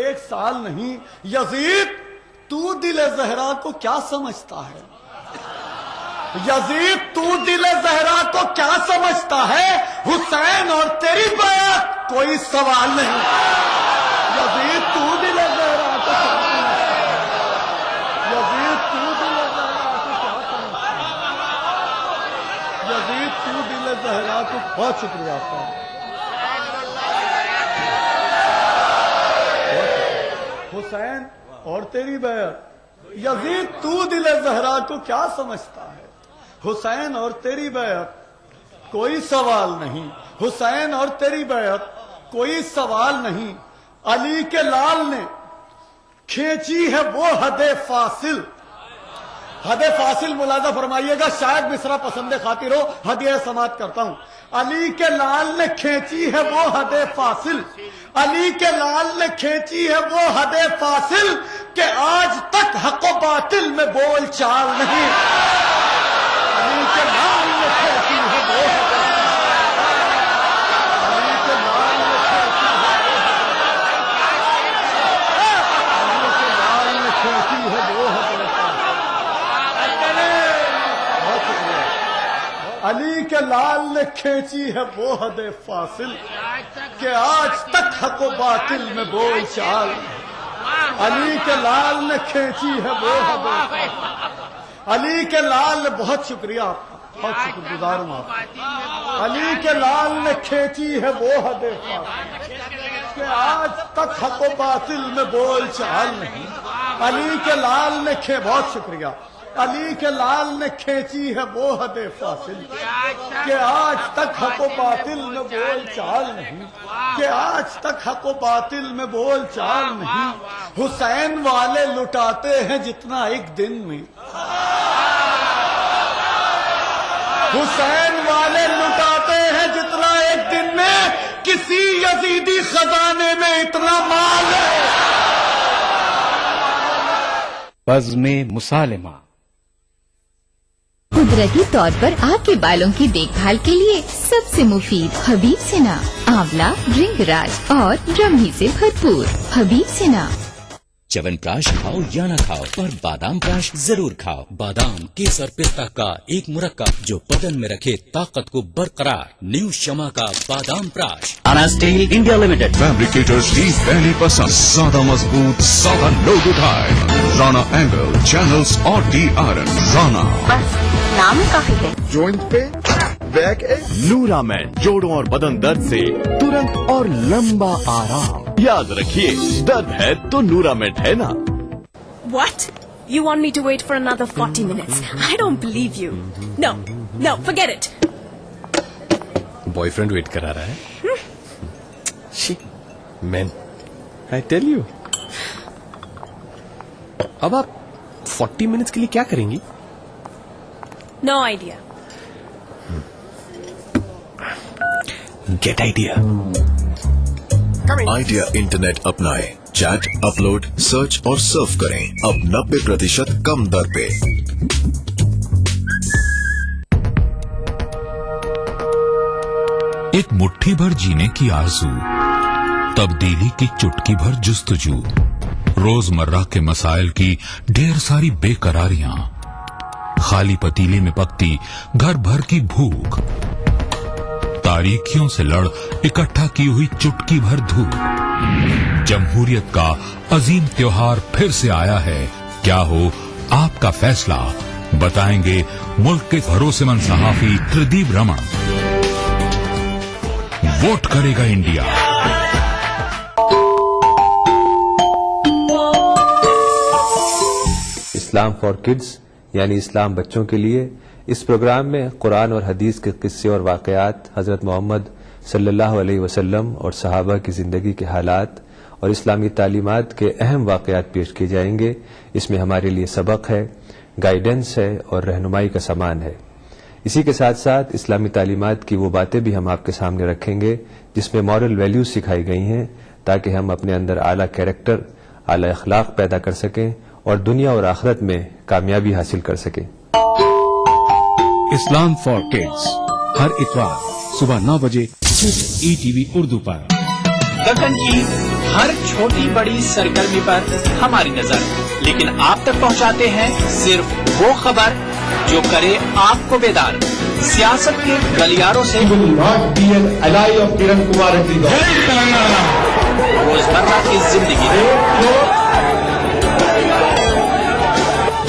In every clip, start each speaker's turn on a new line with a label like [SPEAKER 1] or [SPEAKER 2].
[SPEAKER 1] ایک سال نہیں یزید تو دل زہرا کو کیا سمجھتا ہے؟ یزید تو دل زہرا کو کیا سمجھتا ہے؟ حسین اور تیری بیعت کوئی سوال نہیں۔ یزید تو دل زہرا کو کیا سمجھتا ہے؟ یزید تو دل زہرا کو کیا سمجھتا ہے؟ یزید تو دل زہرا کو بہت شکریہ آپ کا۔ حسین اور تیری بیعت، یزید تو دل زہرا کو کیا سمجھتا ہے؟ حسین اور تیری بیعت کوئی سوال نہیں، حسین اور تیری بیعت کوئی سوال نہیں۔ علی کے لال نے کھینچی ہے وہ حد فاصل، حد فاصل ملاحظہ فرمائیے گا، شاید مصرع پسند خاطر ہو، ہدیہ سماعت کرتا ہوں۔ علی کے لال نے کھینچی ہے وہ حد فاصل، علی کے لال نے کھینچی ہے وہ حد فاصل کہ آج تک حق و باطل میں بول چال نہیں۔ علی کے لال نے کھینچی ہے وہ حد فاصل، علی کے لال نے کھینچی ہے وہ حد فاصل، علی کے لال نے کھینچی ہے وہ حد فاصل کہ آج تک حق و باطل میں بول چال۔ علی کے لال نے کھینچی ہے وہ حد فاصل، علی کے لال نے، بہت شکریہ آپ کا، بہت شکر گزار ہوں آپ۔ علی کے لال نے کھینچی ہے وہ حد فاصل کہ آج تک حق و باطل میں بول چال نہیں۔ علی کے لال نے بہت شکریہ، علی کے لال نے کھینچی ہے وہ حد فاصل کہ آج تک حق و باطل میں بول چال نہیں، کہ آج تک حق و باطل میں بول چال نہیں۔ حسین والے لٹاتے ہیں جتنا ایک دن میں، حسین والے لٹاتے ہیں جتنا ایک دن میں، کسی یزیدی خزانے میں اتنا مال ہے۔
[SPEAKER 2] بزم مسالمہ
[SPEAKER 3] قدرتی طور پر آپ کے بالوں کی دیکھ بھال کے لیے سب سے مفید حبیب سنا، آملہ، ڈرنک راج اور برہمی سے بھرپور حبیب سنا۔
[SPEAKER 4] چون پراش کھاؤ یا نہ کھاؤ پر بادام پراش ضرور کھاؤ۔ بادام کیسر پستہ کا ایک مرکب جو بدن میں رکھے طاقت کو برقرار۔ نیو شمع کا بادام پراش۔
[SPEAKER 5] آنا اسٹیل انڈیا لمیٹڈ،
[SPEAKER 6] فیبریکیٹرز کی پہلی پسند، زیادہ مضبوط، زیادہ لوگ اٹھائے، رانا اینگل، چینلز اور ڈی آئرن، رانا۔
[SPEAKER 7] بس نام کافی ہے۔
[SPEAKER 8] جوائنٹ پہ بیک ایک
[SPEAKER 9] نورامین، جوڑوں اور بدن درد سے ترنت اور لمبا آرام۔ یاد رکھیے درد ہے تو نورامین ہے نا۔
[SPEAKER 7] What? You want me to wait for another 40 minutes? I don't believe you. No, no, forget it.
[SPEAKER 2] Boyfriend wait کرا رہا ہے۔ مین آئی ٹیل یو، اب آپ 40 منٹس کے لیے کیا کریں گی؟
[SPEAKER 7] No idea.
[SPEAKER 2] Get idea.
[SPEAKER 6] Idea internet اپنائے، چیٹ، اپلوڈ، سرچ اور سرف کریں اب 90% کم در پہ۔
[SPEAKER 10] ایک مٹھی بھر جینے کی آرزو، تبدیلی کی چٹکی بھر جستجو، روزمرہ کے مسائل کی ڈھیر ساری بے قراریاں، خالی پتیلے میں پکتی گھر بھر کی بھوک، تاریکیوں سے لڑ اکٹھا کی ہوئی چٹکی بھر دھوپ۔ جمہوریت کا عظیم تیوہار پھر سے آیا ہے، کیا ہو آپ کا فیصلہ؟ بتائیں گے ملک کے بھروسے مند صحافی تردیپ رمن۔ ووٹ کرے گا انڈیا۔
[SPEAKER 11] اسلام فار کڈز یعنی اسلام بچوں کے لیے، اس پروگرام میں قرآن اور حدیث کے قصے اور واقعات، حضرت محمد صلی اللہ علیہ وسلم اور صحابہ کی زندگی کے حالات اور اسلامی تعلیمات کے اہم واقعات پیش کیے جائیں گے۔ اس میں ہمارے لیے سبق ہے، گائیڈنس ہے اور رہنمائی کا سامان ہے۔ اسی کے ساتھ ساتھ اسلامی تعلیمات کی وہ باتیں بھی ہم آپ کے سامنے رکھیں گے جس میں مورل ویلیوز سکھائی گئی ہیں، تاکہ ہم اپنے اندر اعلیٰ کیریکٹر، اعلیٰ اخلاق پیدا کر سکیں اور دنیا اور آخرت میں کامیابی حاصل کر سکیں۔
[SPEAKER 2] اسلام فار کڈز ہر اتوار صبح 9 بجے صرف ETV اردو پر۔
[SPEAKER 5] گگن کی ہر چھوٹی بڑی سرگرمی پر ہماری نظر، لیکن آپ تک پہنچاتے ہیں صرف وہ خبر جو کرے آپ کو بیدار۔ سیاست کے گلیاروں سے روزمرہ کی زندگی،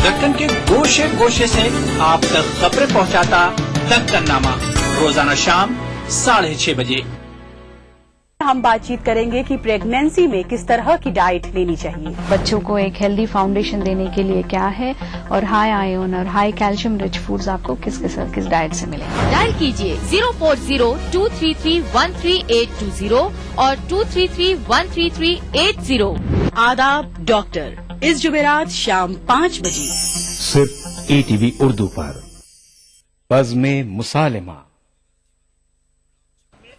[SPEAKER 5] دکن کے گوشے گوشے سے آپ تک خبریں پہنچاتا دکن نامہ، روزانہ شام 6:30 بجے۔
[SPEAKER 12] ہم بات چیت کریں گے کہ پریگنینسی میں کس طرح کی ڈائٹ لینی چاہیے،
[SPEAKER 13] بچوں کو ایک ہیلدی فاؤنڈیشن دینے کے لیے کیا ہے، اور ہائی آئن اور ہائی کیلشیم رچ فوڈز آپ کو کس ڈائٹ سے ملیں گے۔
[SPEAKER 3] ڈائل کیجیے 040-233-13820 اور 233-13380۔
[SPEAKER 12] آداب ڈاکٹر، اس جمعرات شام 5 بجے
[SPEAKER 14] صرف ATV اردو پر بزم مسالمہ۔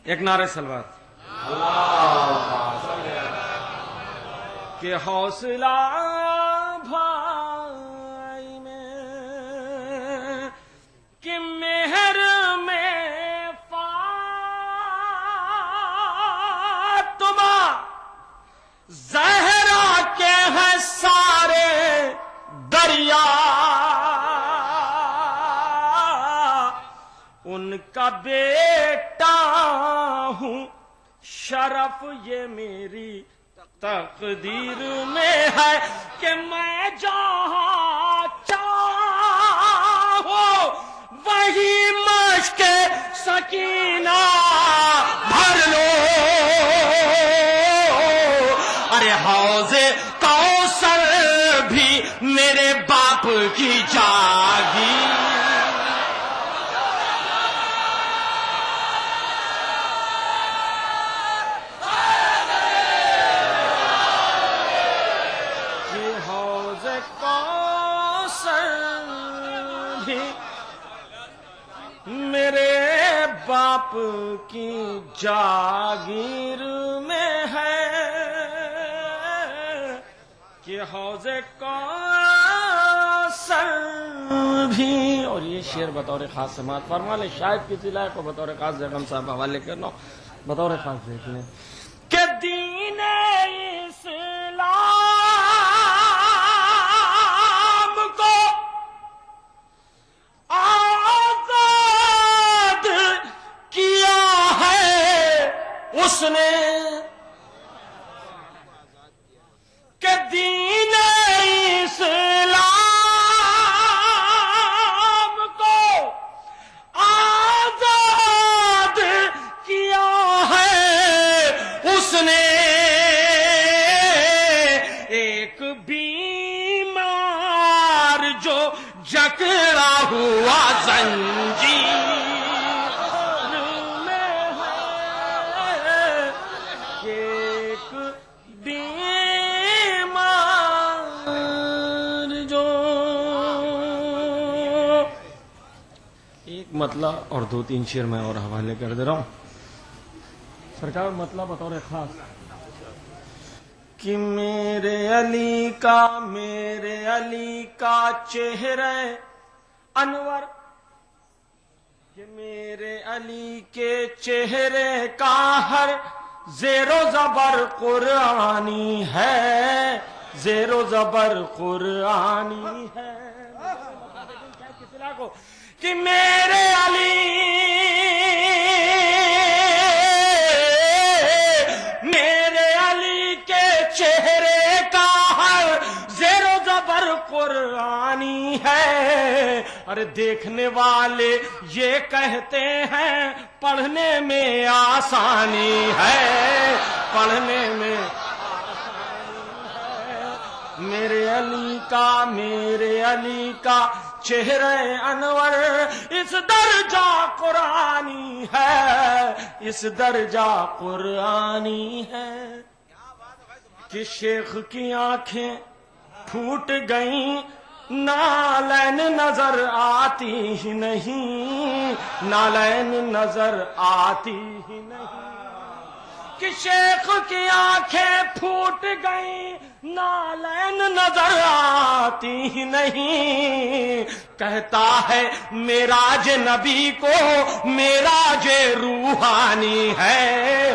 [SPEAKER 15] ایک نعرہ سلوات کہ حوصلہ بھائی میں کہ مہر میں فاطمہ زہرا کے ہیں سارے دریا، ان کا بیٹا ہوں، شرف یہ میری تقدیر میں ہے کہ میں جہاں چاہوں وہی مشق سکینہ بھر لو۔ ارے حوض کوثر بھی میرے باپ کی جاگی، میرے باپ کی جاگیر میں ہے کہ حوض کوثر بھی۔ اور یہ شعر بطور خاص سماعت فرما لیں، شاید کسی لائق کو بطور خاص بیگم صاحب حوالے کرنا، بطور خاص دیکھ لیں کہ دین اسلام کو آزاد کیا ہے اس نے، کہ دین اسلام کو آزاد کیا ہے اس نے، ایک بیمار جو جکڑا ہوا زنجیر میں ہے، ایک بیمار جو ایک مطلب اور 2-3 شعر میں اور حوالے کر دے رہا ہوں سرکار۔ مطلب بطور خاص کہ میرے علی کا چہرہ انور، کہ میرے علی کے چہرے کا ہر زیر و زبر قرآنی ہے، زیر و زبر قرآنی ہے، کہ میرے علی کے چہرے کا ہر زیر و زبر قرآنی ہے۔ ارے دیکھنے والے یہ کہتے ہیں پڑھنے میں آسانی ہے، پڑھنے میں میرے علی کا چہرہ انور اس درجہ قرآنی ہے، اس درجہ قرآنی ہے کہ شیخ کی آنکھیں پھوٹ گئیں، نالین نظر آتی ہی نہیں، نالین نظر آتی ہی نہیں، کہ شیخ کی آنکھیں پھوٹ گئیں، نالین نظر آتی ہی نہیں، کہتا ہے معراج نبی کو معراج روحانی ہے،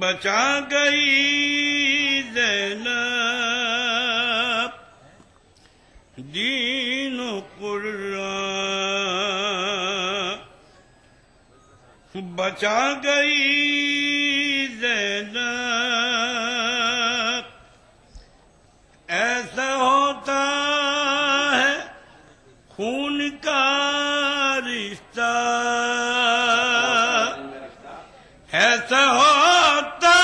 [SPEAKER 16] بچا گئی زینب دین و قرآن، بچا گئی زینب، ایسا ہوتا ہے خون کا رشتہ، ایسا ہوتا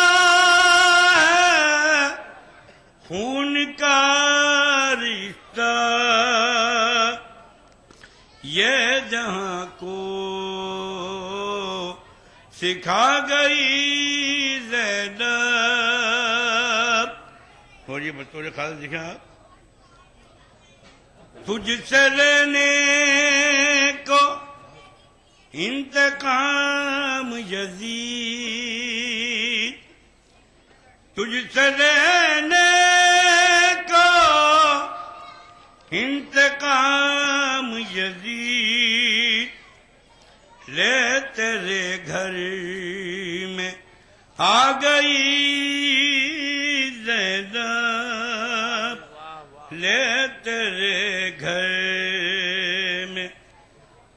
[SPEAKER 16] ہے خون کا رشتہ، یہ جہاں کو سکھا گئی زینب۔ اور یہ بچوں نے خالص دکھا، تجھ سے لینے کو انتقام یزید، تجھ سے لینے کو انتقام یزید، لے تیرے گھر میں آ گئی زینب، لے تیرے گھر میں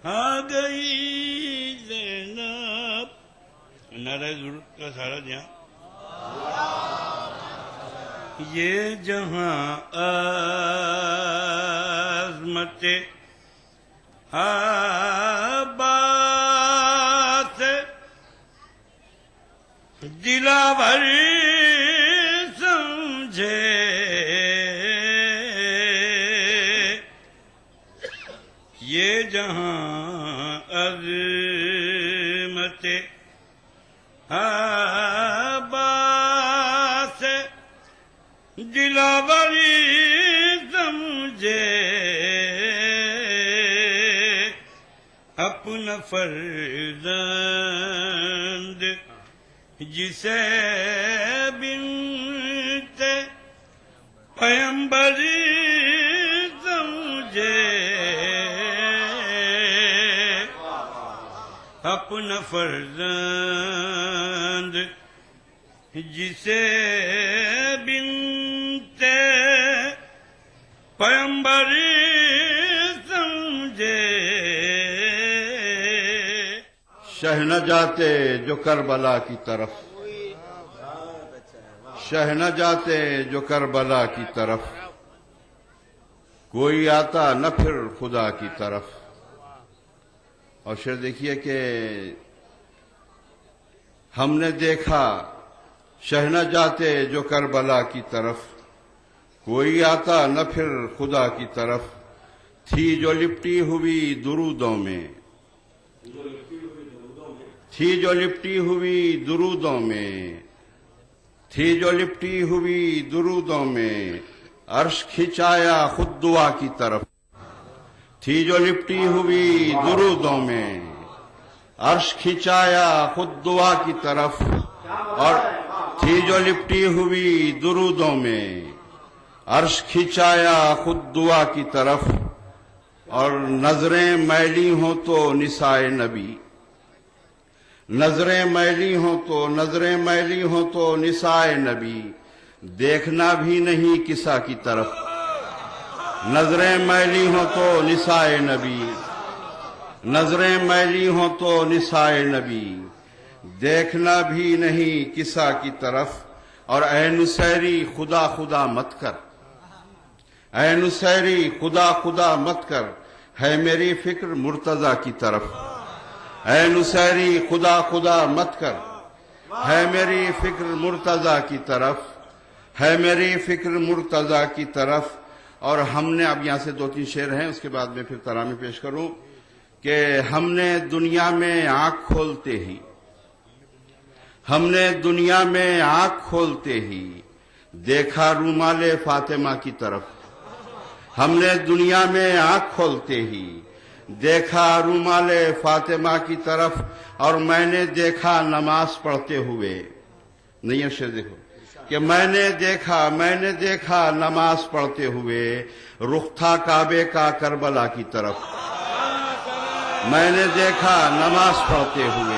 [SPEAKER 16] آ گئی زینب۔ نعرہ ضرورت کا سہارا دیا۔ یہ جہاں عظمت عباس دلاور سمجھے، یہ جہاں عظمت عباس دلاور سمجھے، اپنا فرزند جسے بنت پیمبر سمجھے، اپنا فرزند جسے بنت پیمبر سمجھے،
[SPEAKER 17] شہ نہ جاتے جو کربلا کی طرف، شہ نہ جاتے جو کربلا کی طرف، کوئی آتا نہ پھر خدا کی طرف۔ اور شعر دیکھیے کہ ہم نے دیکھا شہ نہ جاتے جو کربلا کی طرف، کوئی آتا نہ پھر خدا کی طرف، تھی جو لپٹی ہوئی درودوں میں، تھی جو لپٹی ہوئی درودوں میں، تھی جو لپٹی ہوئی درودوں میں، عرش کھنچایا خود دعا کی طرف، تھی جو لپٹی ہوئی درودوں میں، عرش کھنچایا خود دعا کی طرف، اور تھی جو لپٹی ہوئی درودوں میں، عرش کھنچایا خود دعا کی طرف، اور نظریں میلی ہوں تو نسائے نبی، نظریں میلی ہوں تو، نظریں میلی ہوں تو نسائے نبی، دیکھنا بھی نہیں کسا کی طرف، نظریں میلی ہوں تو نسائے نبی، نظریں میلی ہوں تو نسائے نبی، دیکھنا بھی نہیں کسا کی طرف، اور اے نصیری خدا خدا مت کر، اے نصیری خدا خدا مت کر، ہے میری فکر مرتضی کی طرف، اے نصیری خدا خدا مت کر، ہے میری فکر مرتضی کی طرف، ہے میری فکر مرتضی کی طرف۔ اور ہم نے اب یہاں سے 2-3 شعر ہیں، اس کے بعد میں پھر ترانے پیش کروں کہ ہم نے دنیا میں آنکھ کھولتے ہی، ہم نے دنیا میں آنکھ کھولتے ہی دیکھا رومال فاطمہ کی طرف، ہم نے دنیا میں آنکھ کھولتے ہی دیکھا رومال فاطمہ کی طرف، اور میں نے دیکھا نماز پڑھتے ہوئے، نہیں ہے شعر دیکھو کہ میں نے دیکھا نماز پڑھتے ہوئے، رخ تھا کعبے کا کربلا کی طرف، میں نے دیکھا نماز پڑھتے ہوئے،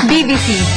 [SPEAKER 13] BBC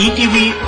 [SPEAKER 5] ETV